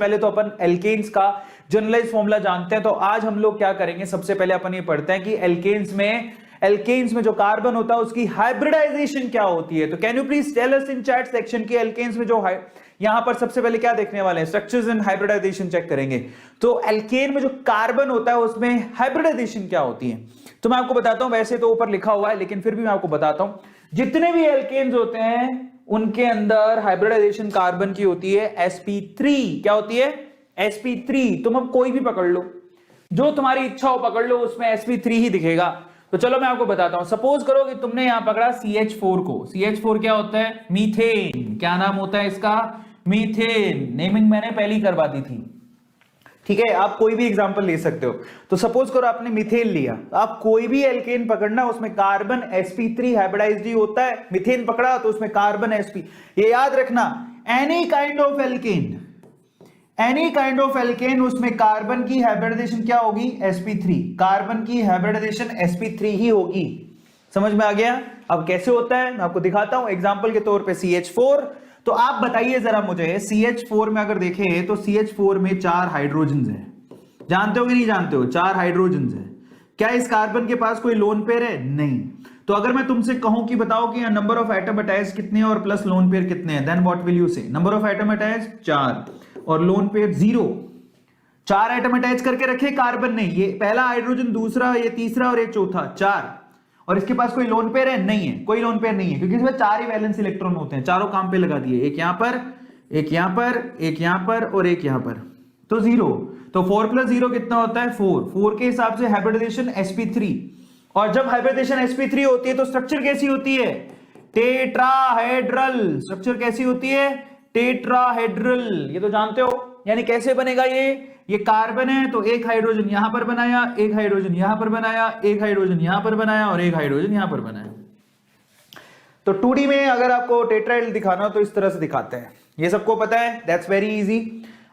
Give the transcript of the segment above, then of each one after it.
पहले तो अपन एल्केन्स का जनरलाइज फॉर्मूला जानते हैं। तो आज हम लोग क्या करेंगे, सबसे पहले अपन ये पढ़ते हैं कि एल्केन्स में जो कार्बन होता है उसकी हाइब्रिडाइजेशन क्या होती है। तो can you please tell us in chat section की एल्केन्स में जो यहां पर सबसे पहले क्या देखने वाले हैं, स्ट्रक्चर्स एंड हाइब्रिडाइजेशन चेक करेंगे। तो एल्केन में जो कार्बन होता है उसमें हाइब्रिडाइजेशन क्या होती है, तो मैं आपको बताता हूं। वैसे तो ऊपर लिखा हुआ है लेकिन फिर भी मैं आपको बताता हूं। जितने भी एल्केन्स होते हैं उनके अंदर हाइब्रिडाइजेशन कार्बन की होती है sp3। क्या होती है? sp3। तुम अब कोई भी पकड़ लो, जो तुम्हारी इच्छा हो पकड़ लो, उसमें sp3 ही दिखेगा। तो चलो मैं आपको बताता हूं। सपोज करो कि तुमने यहां पकड़ा CH4 को। CH4 क्या होता है? मीथेन। क्या नाम होता है इसका? मीथेन। नेमिंग मैंने पहले ही करवा दी थी, ठीक है। आप कोई भी एग्जांपल ले सकते हो। तो सपोज करो आपने मीथेन लिया, आप कोई भी एल्केन पकड़ना, उसमें कार्बन sp3 हाइब्रिडाइज्ड ही होता है। मीथेन पकड़ा तो उसमें कार्बन sp, ये याद रखना। एनी काइंड ऑफ एल्केन उसमें कार्बन की हाइब्रिडाइजेशन क्या होगी? sp3। कार्बन की हाइब्रिडाइजेशन sp3 ही होगी। समझ में आ गया? अब कैसे होता है मैं आपको दिखाता हूं। एग्जांपल के तौर पे CH4। तो आप बताइए जरा मुझे, CH4 में अगर देखें तो CH4 में 4 हाइड्रोजन है। जानते हो कि नहीं जानते हो? 4 हाइड्रोजन है। क्या इस कार्बन के पास कोई लोन पेयर है? नहीं। तो अगर मैं तुमसे कहूं कि बताओ कि नंबर ऑफ एटम अटैच कितने हैं और प्लस लोन पेयर कितने हैं, देन व्हाट विल यू से? नंबर ऑफ एटम अटैच 4 और लोन पेयर 0। 4 एटम अटैच करके रखे कार्बन ने, ये पहला हाइड्रोजन, दूसरा, ये तीसरा और ये चौथा, 4। और इसके पास कोई लोन पेयर है? नहीं है, कोई लोन पेयर नहीं है, क्योंकि इसमें 4 ही वैलेंस इलेक्ट्रॉन होते हैं। चारों काम पे लगा दिए, एक यहां पर, एक यहां पर, एक यहां पर और एक यहां पर, तो 0। तो 4 + 0 कितना होता है? 4। 4 के हिसाब से हाइब्रिडाइजेशन sp3। और जब हाइब्रिडाइजेशन sp3 होती है तो स्ट्रक्चर कैसी होती है? टेट्राहेड्रल। स्ट्रक्चर कैसी होती है? टेट्राहेड्रल। ये तो जानते हो। यानी कैसे बनेगा ये कार्बन है तो एक हाइड्रोजन यहां पर बनाया, एक हाइड्रोजन यहां पर बनाया, एक हाइड्रोजन यहां पर बनाया और एक हाइड्रोजन यहां पर बनाया। तो 2D में अगर आपको टेट्राहेड्रल दिखाना हो तो इस तरह से दिखाते हैं। ये सबको पता है, दैट्स वेरी इजी।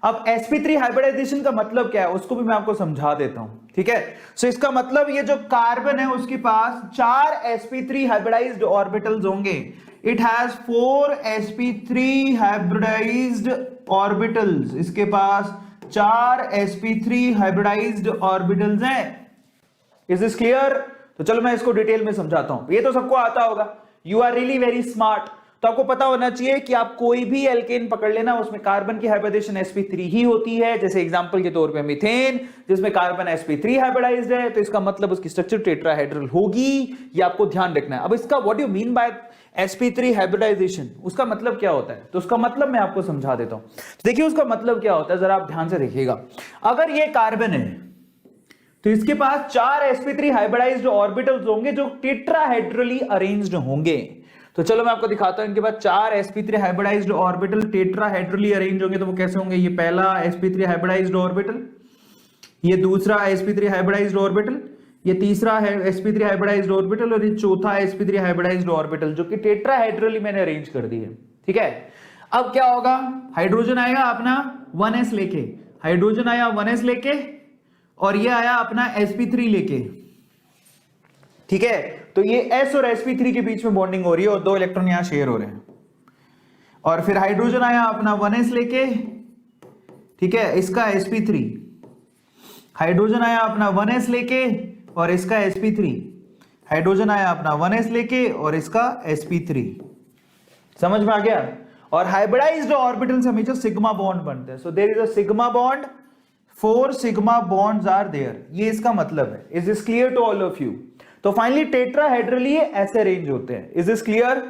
अब sp3 हाइब्रिडाइजेशन का मतलब क्या है उसको भी मैं आपको समझा देता हूं, ठीक है। सो इसका मतलब ये जो कार्बन है उसके पास 4 sp3 हाइब्रिडाइज्ड ऑर्बिटल्स होंगे। It has 4 sp3 hybridised orbitals. इसके पास 4 sp3 हाइब्रिडाइज्ड ऑर्बिटल्स हैं। Is this clear? तो चलो मैं इसको डिटेल में समझाता हूं। ये तो सबको आता होगा, you are really very smart. तो आपको पता होना चाहिए कि आप कोई भी एल्केन पकड़ लेना, उसमें कार्बन की हाइब्रिडाइजेशन sp3 ही होती है। जैसे एग्जांपल के तौर पे मीथेन, जिसमें कार्बन sp3 हाइब्रिडाइज्ड है, तो इसका मतलब उसकी स्ट्रक्चर टेट्राहेड्रल होगी। ये आपको ध्यान रखना है। अब इसका what do you mean by sp3 hybridisation, उसका मतलब क्या होता है? तो उसका मतलब मैं आपको समझा देता हूं। देखिए उसका मतलब क्या होता है, जरा आप ध्यान से देखिएगा। अगर ये कार्बन है तो इसके पास 4 sp3 हाइब्रिडाइज्ड ऑर्बिटल्स होंगे जो टेट्राहेड्रली अरेंज्ड होंगे। तो चलो मैं आपको दिखाता हूं। इनके पास 4 sp3 hybridised orbital tetrahedrally arrange होंगे। तो वो कैसे होंगे? ये पहला sp3 हाइब्रिडाइज्ड ऑर्बिटल, ये दूसरा sp3 हाइब्रिडाइज्ड ऑर्बिटल, ये तीसरा है sp3 हाइब्रिडाइज्ड ऑर्बिटल और ये चौथा sp3 हाइब्रिडाइज्ड ऑर्बिटल, जो कि टेट्राहेड्रली मैंने अरेंज कर दी है, ठीक है। अब क्या होगा? हाइड्रोजन आएगा अपना 1s लेके, हाइड्रोजन आया 1s लेके और ये आया अपना sp3 लेके, ठीक है। तो ये s और sp3 के बीच में बॉन्डिंग हो रही है और 2 इलेक्ट्रॉन यहां शेयर हो रहे हैं। और फिर हाइड्रोजन आया अपना 1s लेके, ठीक है, इसका sp3, हाइड्रोजन आया अपना 1s लेके और इसका sp3, हाइड्रोजन आया अपना 1s लेके और इसका sp3। समझ में आ गया? और हाइब्रिडाइज्ड ऑर्बिटल्स हमेशा सिग्मा बॉन्ड बनते हैं। So there is a sigma bond, 4 sigma bonds are there. ये इसका मतलब है। Is this clear to all of you? तो फाइनली टेट्राहेड्रली ऐसे अरेंज होते हैं। Is this clear?